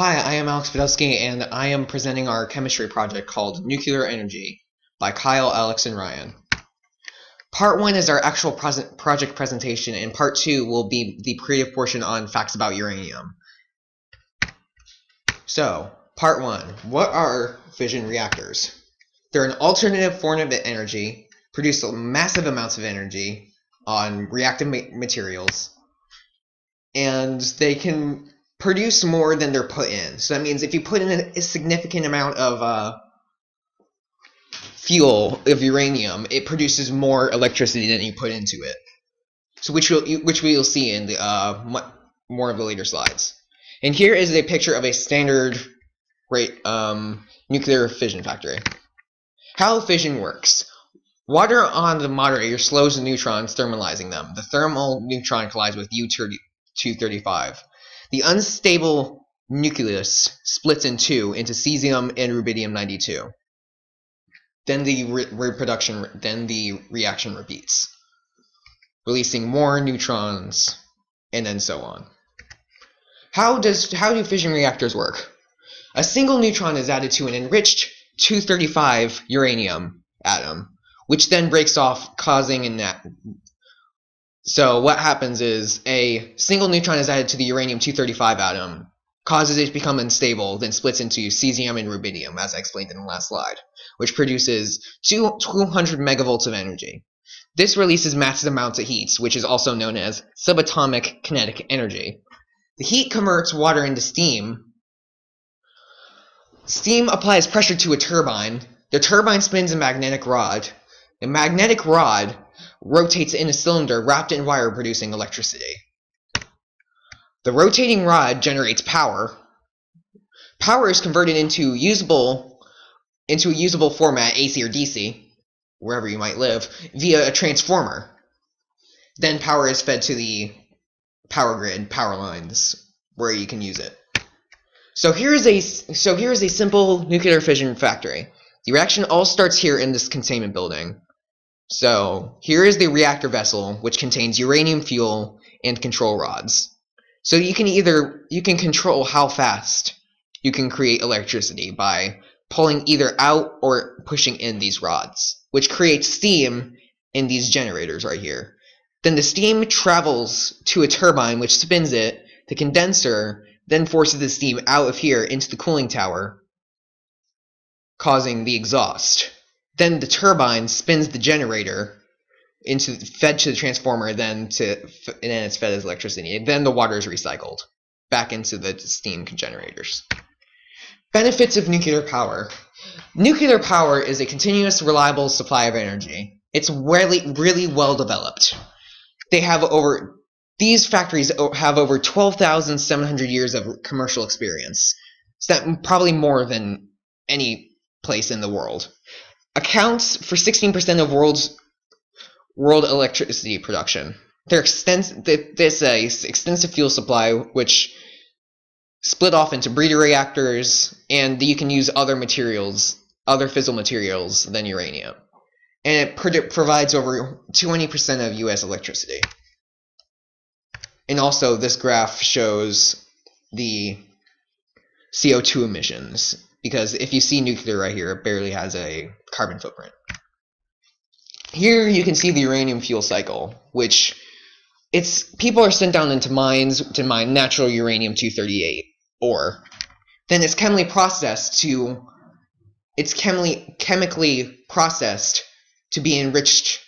Hi, I am Alex Podolsky, and I am presenting our chemistry project called Nuclear Energy by Kyle, Alex, and Ryan. Part 1 is our actual project presentation, and Part 2 will be the creative portion on facts about uranium. So, Part 1. What are fission reactors? They're an alternative form of energy, produce massive amounts of energy on reactive materials, and they can produce more than they're put in. So that means if you put in a significant amount of fuel of uranium, it produces more electricity than you put into it. So which we will see in the more of the later slides. And here is a picture of a standard nuclear fission factory. How fission works. Water on the moderator slows the neutrons, thermalizing them. The thermal neutron collides with U-235. The unstable nucleus splits in two into cesium and rubidium-92. Then the reaction repeats, releasing more neutrons, and then so on. How do fission reactors work? A single neutron is added to an enriched 235 uranium atom, which then breaks off, causing a net. So what happens is a single neutron is added to the uranium-235 atom, causes it to become unstable, then splits into cesium and rubidium, as I explained in the last slide, which produces 200 megavolts of energy. This releases massive amounts of heat, which is also known as subatomic kinetic energy. The heat converts water into steam. Steam applies pressure to a turbine. The turbine spins a magnetic rod. The magnetic rod rotates in a cylinder wrapped in wire, producing electricity. The rotating rod generates power. Power is converted into a usable format, AC or DC, wherever you might live, via a transformer. Then power is fed to the power grid, power lines, where you can use it. So here is a simple nuclear fission factory. The reaction all starts here in this containment building. So here is the reactor vessel, which contains uranium fuel and control rods. So you can control how fast you can create electricity by pulling either out or pushing in these rods, which creates steam in these generators right here. Then the steam travels to a turbine, which spins it. The condenser then forces the steam out of here into the cooling tower, causing the exhaust. Then the turbine spins the generator fed to the transformer, then it's fed as electricity. And then the water is recycled back into the steam generators. Benefits of nuclear power. Nuclear power is a continuous, reliable supply of energy. It's really well developed. These factories have over 12,700 years of commercial experience. So that probably more than any place in the world. Accounts for 16% of world electricity production. There's a extensive fuel supply, which split off into breeder reactors, and you can use other fissile materials than uranium. And it provides over 20% of U.S. electricity. And also, this graph shows the CO2 emissions, because if you see nuclear right here, it barely has a carbon footprint. Here you can see the uranium fuel cycle, which people are sent down into mines to mine natural uranium-238 ore. Then it's chemically processed to be enriched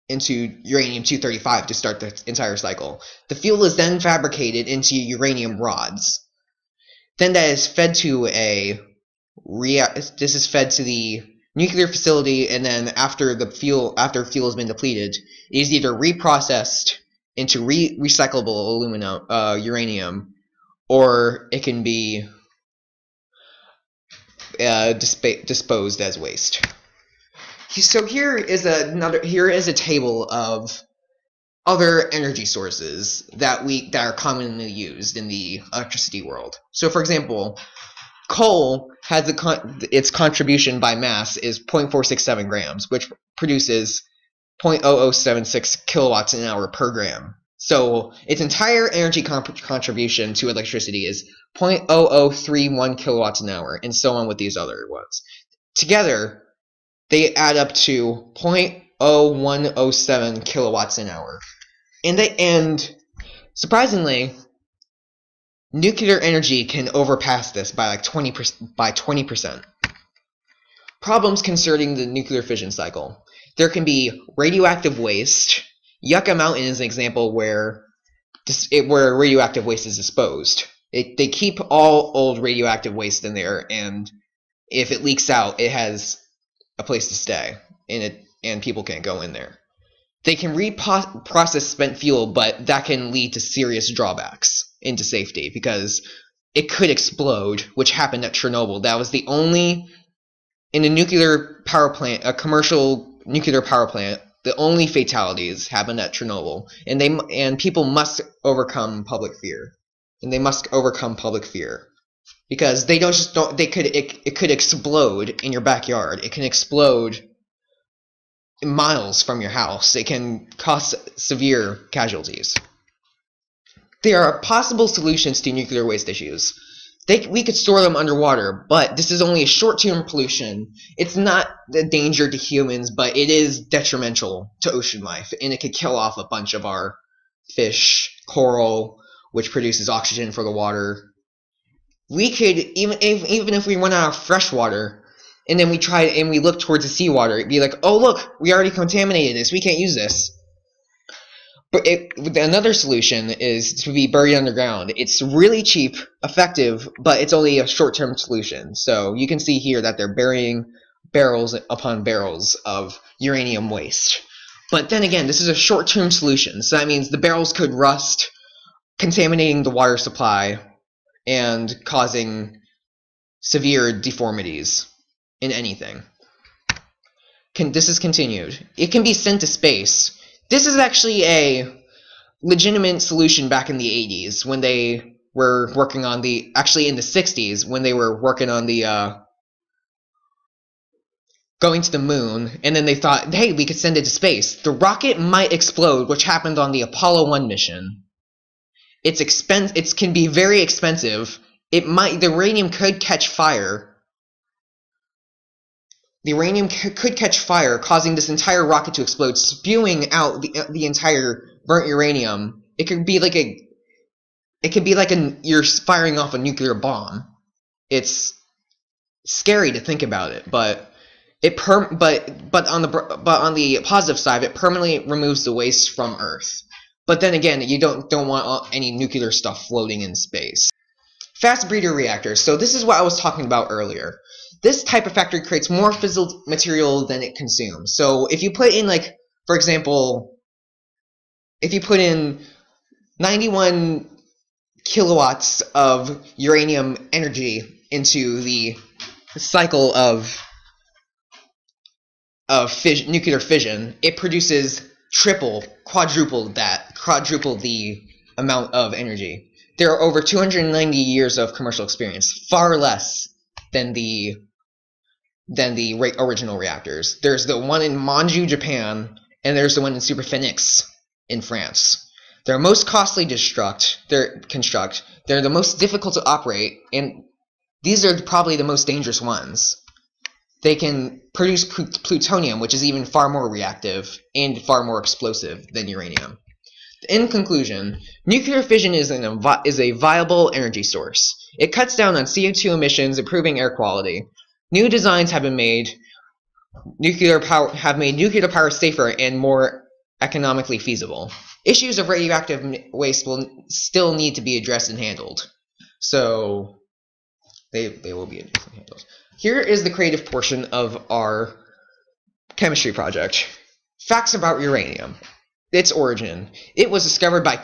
into uranium-235 to start the entire cycle. The fuel is then fabricated into uranium rods. Then that is fed to this is fed to the nuclear facility, and then after fuel has been depleted, it is either reprocessed into recyclable uranium, or it can be disposed as waste. So here is a table of other energy sources that are commonly used in the electricity world. So, for example, coal has its contribution by mass is 0.467 grams, which produces 0.0076 kilowatts an hour per gram. So its entire energy contribution to electricity is 0.0031 kilowatts an hour, and so on with these other ones. Together, they add up to 0.0107 kilowatts an hour. And surprisingly, nuclear energy can overpass this by like 20%. Problems concerning the nuclear fission cycle. There can be radioactive waste. Yucca Mountain is an example where radioactive waste is disposed. They keep all old radioactive waste in there, and if it leaks out, it has a place to stay, and people can't go in there. They can reprocess spent fuel, but that can lead to serious drawbacks into safety because it could explode, which happened at Chernobyl. That was the only, in a nuclear power plant, a commercial nuclear power plant, the only fatalities happened at Chernobyl, and people must overcome public fear, because it could explode in your backyard. It can explode miles from your house. It can cause severe casualties. There are possible solutions to nuclear waste issues. We could store them underwater, but this is only a short-term pollution. It's not a danger to humans, but it is detrimental to ocean life, and it could kill off a bunch of our fish, coral, which produces oxygen for the water. We could, even if we run out of fresh water, and then we look towards the seawater, it'd be like, oh look, we already contaminated this, we can't use this. But another solution is to be buried underground. It's really cheap, effective, but it's only a short-term solution. So you can see here that they're burying barrels upon barrels of uranium waste. But then again, this is a short-term solution, so that means the barrels could rust, contaminating the water supply and causing severe deformities in anything. This is continued. It can be sent to space. This is actually a legitimate solution back in the 80s when they were working on actually in the 60s when they were working on going to the moon, and then they thought, hey, we could send it to space. The rocket might explode, which happened on the Apollo 1 mission. It can be very expensive. The uranium could catch fire. The uranium could catch fire, causing this entire rocket to explode, spewing out the entire burnt uranium. It could be like you're firing off a nuclear bomb. It's scary to think about it, but on the positive side, it permanently removes the waste from Earth. But then again, you don't want any nuclear stuff floating in space. Fast breeder reactors. So this is what I was talking about earlier. This type of factory creates more fissile material than it consumes. So if you put in, like, for example, if you put in 91 kilowatts of uranium energy into the cycle of nuclear fission, it produces quadruple the amount of energy. There are over 290 years of commercial experience, far less than the original reactors. There's the one in Monju, Japan, and there's the one in Superphénix in France. They're most costly to construct. They're the most difficult to operate, and these are probably the most dangerous ones. They can produce plutonium, which is even far more reactive and far more explosive than uranium. In conclusion, nuclear fission is a viable energy source. It cuts down on CO2 emissions, improving air quality. New designs have been made. Nuclear power safer and more economically feasible. Issues of radioactive waste will still need to be addressed and handled. So they will be addressed and handled. Here is the creative portion of our chemistry project. Facts about uranium. Its origin. It was discovered by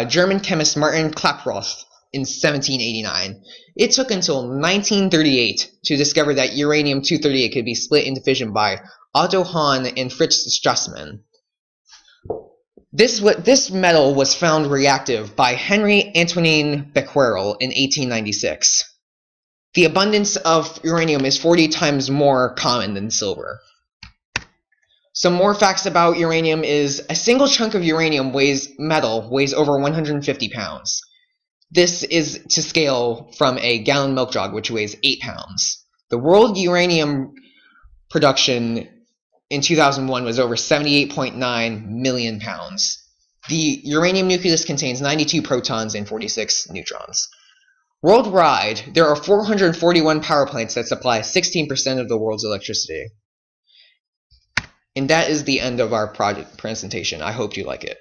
German chemist Martin Klaproth in 1789. It took until 1938 to discover that uranium-238 could be split into fission by Otto Hahn and Fritz Strassmann. This metal was found reactive by Henry Antoine Becquerel in 1896. The abundance of uranium is 40 times more common than silver. Some more facts about uranium is a single chunk of uranium weighs over 150 pounds. This is to scale from a gallon milk jug, which weighs 8 pounds. The world uranium production in 2001 was over 78.9 million pounds. The uranium nucleus contains 92 protons and 46 neutrons. Worldwide, there are 441 power plants that supply 16% of the world's electricity. And that is the end of our project presentation. I hope you like it.